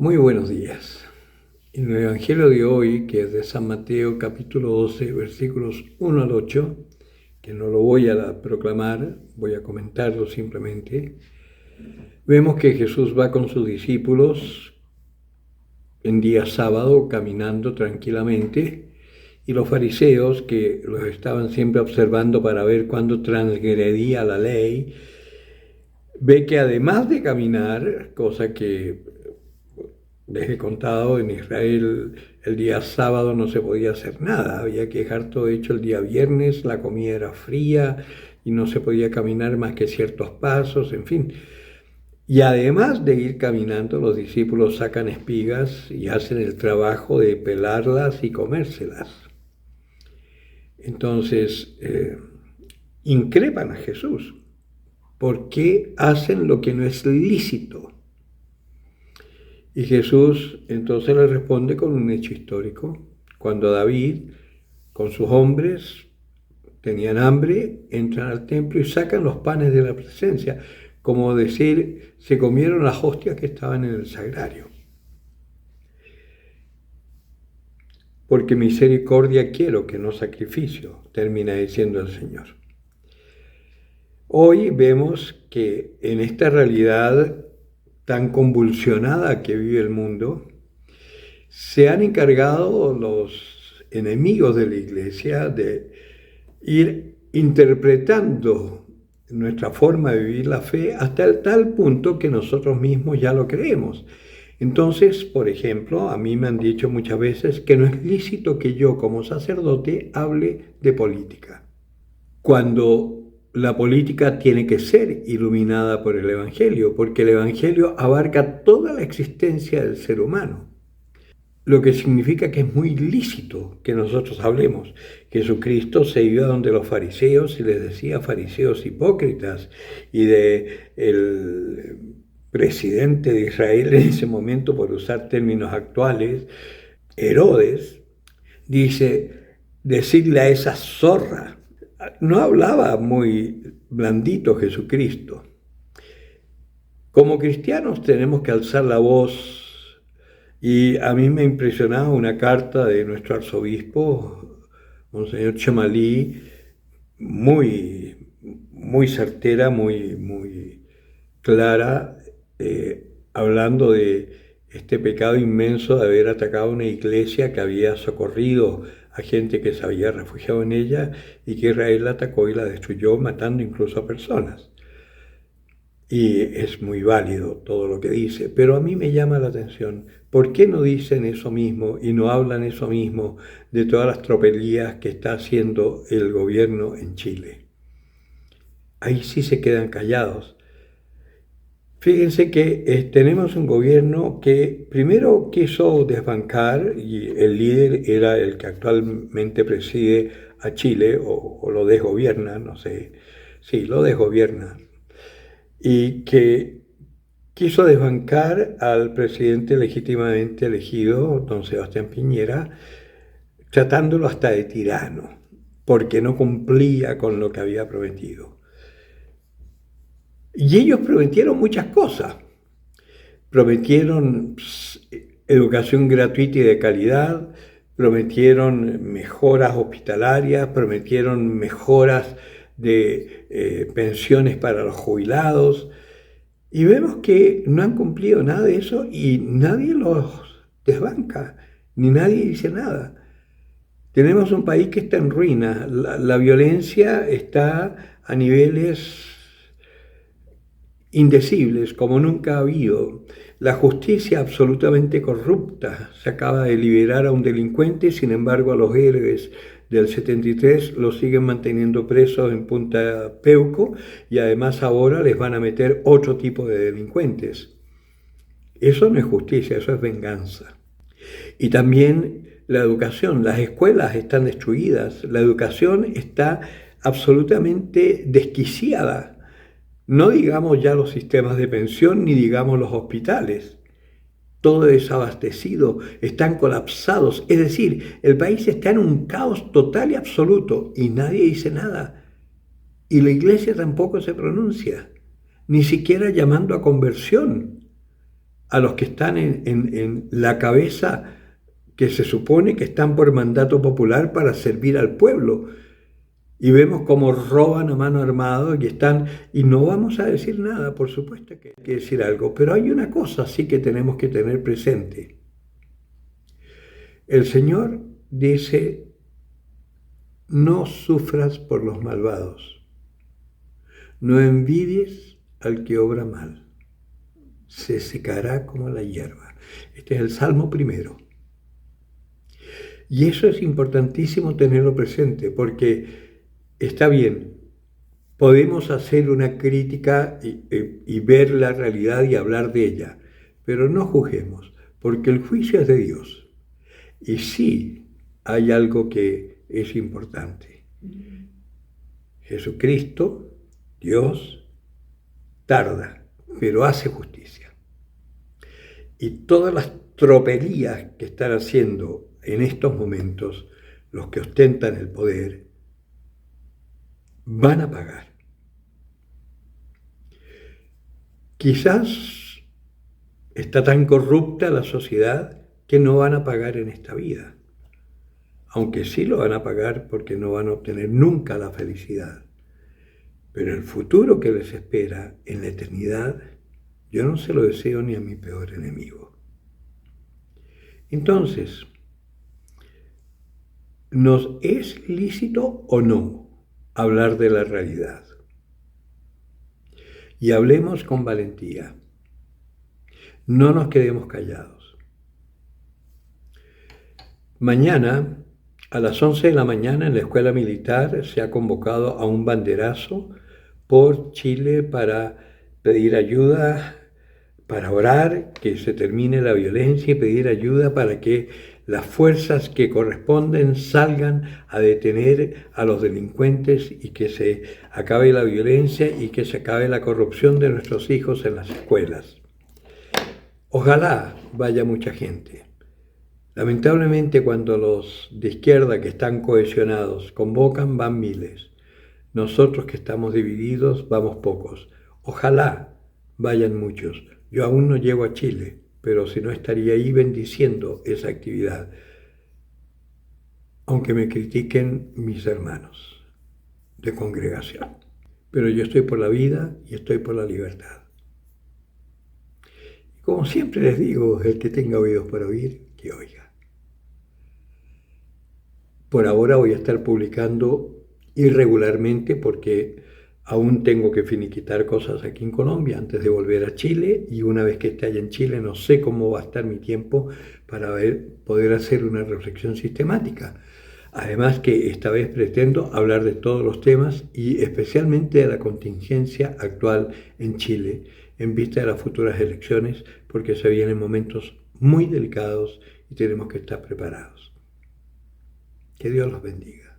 Muy buenos días. En el Evangelio de hoy, que es de San Mateo capítulo 12, versículos 1 al 8, que no lo voy a proclamar, voy a comentarlo simplemente, vemos que Jesús va con sus discípulos en día sábado caminando tranquilamente y los fariseos, que los estaban siempre observando para ver cuándo transgredía la ley, ve que además de caminar, cosa que les he contado, en Israel el día sábado no se podía hacer nada, había que dejar todo hecho el día viernes, la comida era fría y no se podía caminar más que ciertos pasos, en fin. Y además de ir caminando, los discípulos sacan espigas y hacen el trabajo de pelarlas y comérselas. Entonces, increpan a Jesús. ¿Por qué hacen lo que no es lícito? Y Jesús entonces le responde con un hecho histórico. Cuando David, con sus hombres, tenían hambre, entran al templo y sacan los panes de la presencia, como decir, se comieron las hostias que estaban en el sagrario. Porque misericordia quiero, que no sacrificio, termina diciendo el Señor. Hoy vemos que en esta realidad tan convulsionada que vive el mundo, se han encargado los enemigos de la Iglesia de ir interpretando nuestra forma de vivir la fe hasta el tal punto que nosotros mismos ya lo creemos. Entonces, por ejemplo, a mí me han dicho muchas veces que no es lícito que yo como sacerdote hable de política, cuando la política tiene que ser iluminada por el Evangelio, porque el Evangelio abarca toda la existencia del ser humano. Lo que significa que es muy lícito que nosotros hablemos. Jesucristo se iba donde los fariseos y les decía fariseos hipócritas, y el presidente de Israel en ese momento, por usar términos actuales, Herodes, dice, decirle a esa zorra. No hablaba muy blandito Jesucristo. Como cristianos tenemos que alzar la voz. Y a mí me impresionaba una carta de nuestro arzobispo, Monseñor Chemalí, muy certera, muy clara, hablando de este pecado inmenso de haber atacado una iglesia que había socorrido a gente que se había refugiado en ella, y que Israel la atacó y la destruyó, matando incluso a personas. Y es muy válido todo lo que dice, pero a mí me llama la atención, ¿por qué no dicen eso mismo y no hablan eso mismo de todas las tropelías que está haciendo el gobierno en Chile? Ahí sí se quedan callados. Fíjense que tenemos un gobierno que primero quiso desbancar, y el líder era el que actualmente preside a Chile, o lo desgobierna, no sé, sí, lo desgobierna, y que quiso desbancar al presidente legítimamente elegido, don Sebastián Piñera, tratándolo hasta de tirano, porque no cumplía con lo que había prometido. Y ellos prometieron muchas cosas. Prometieron educación gratuita y de calidad, prometieron mejoras hospitalarias, prometieron mejoras de pensiones para los jubilados, y vemos que no han cumplido nada de eso y nadie los desbanca, ni nadie dice nada. Tenemos un país que está en ruina, la violencia está a niveles indecibles como nunca ha habido. La justicia absolutamente corrupta. Se acaba de liberar a un delincuente, sin embargo a los héroes del 73 los siguen manteniendo presos en Punta Peuco, y además ahora les van a meter otro tipo de delincuentes. Eso no es justicia, eso es venganza. Y también la educación, las escuelas están destruidas, la educación está absolutamente desquiciada. No digamos ya los sistemas de pensión, ni digamos los hospitales. Todo desabastecido, están colapsados. Es decir, el país está en un caos total y absoluto y nadie dice nada. Y la iglesia tampoco se pronuncia, ni siquiera llamando a conversión. a los que están en la cabeza, que se supone que están por mandato popular para servir al pueblo. Y vemos cómo roban a mano armada y no vamos a decir nada, por supuesto que hay que decir algo, pero hay una cosa sí que tenemos que tener presente. El Señor dice, no sufras por los malvados, no envidies al que obra mal, se secará como la hierba. Este es el Salmo primero. Y eso es importantísimo tenerlo presente, porque está bien, podemos hacer una crítica y ver la realidad y hablar de ella, pero no juzguemos, porque el juicio es de Dios. Y sí hay algo que es importante. Jesucristo, Dios, tarda, pero hace justicia. Y todas las tropelías que están haciendo en estos momentos los que ostentan el poder van a pagar. Quizás está tan corrupta la sociedad que no van a pagar en esta vida, aunque sí lo van a pagar porque no van a obtener nunca la felicidad. Pero el futuro que les espera en la eternidad, yo no se lo deseo ni a mi peor enemigo. Entonces, ¿nos es lícito o no hablar de la realidad? Y hablemos con valentía. No nos quedemos callados. Mañana, a las 11 de la mañana, en la escuela militar se ha convocado a un banderazo por Chile para pedir ayuda, para orar, que se termine la violencia y pedir ayuda para que las fuerzas que corresponden salgan a detener a los delincuentes y que se acabe la violencia y que se acabe la corrupción de nuestros hijos en las escuelas. Ojalá vaya mucha gente. Lamentablemente, cuando los de izquierda que están cohesionados convocan, van miles. Nosotros que estamos divididos, vamos pocos. Ojalá vayan muchos. Yo aún no llego a Chile, pero si no estaría ahí bendiciendo esa actividad, aunque me critiquen mis hermanos de congregación. Pero yo estoy por la vida y estoy por la libertad. Y como siempre les digo, el que tenga oídos para oír, que oiga. Por ahora voy a estar publicando irregularmente porque aún tengo que finiquitar cosas aquí en Colombia antes de volver a Chile, y una vez que esté allá en Chile no sé cómo va a estar mi tiempo para poder hacer una reflexión sistemática. Además que esta vez pretendo hablar de todos los temas y especialmente de la contingencia actual en Chile en vista de las futuras elecciones, porque se vienen momentos muy delicados y tenemos que estar preparados. Que Dios los bendiga.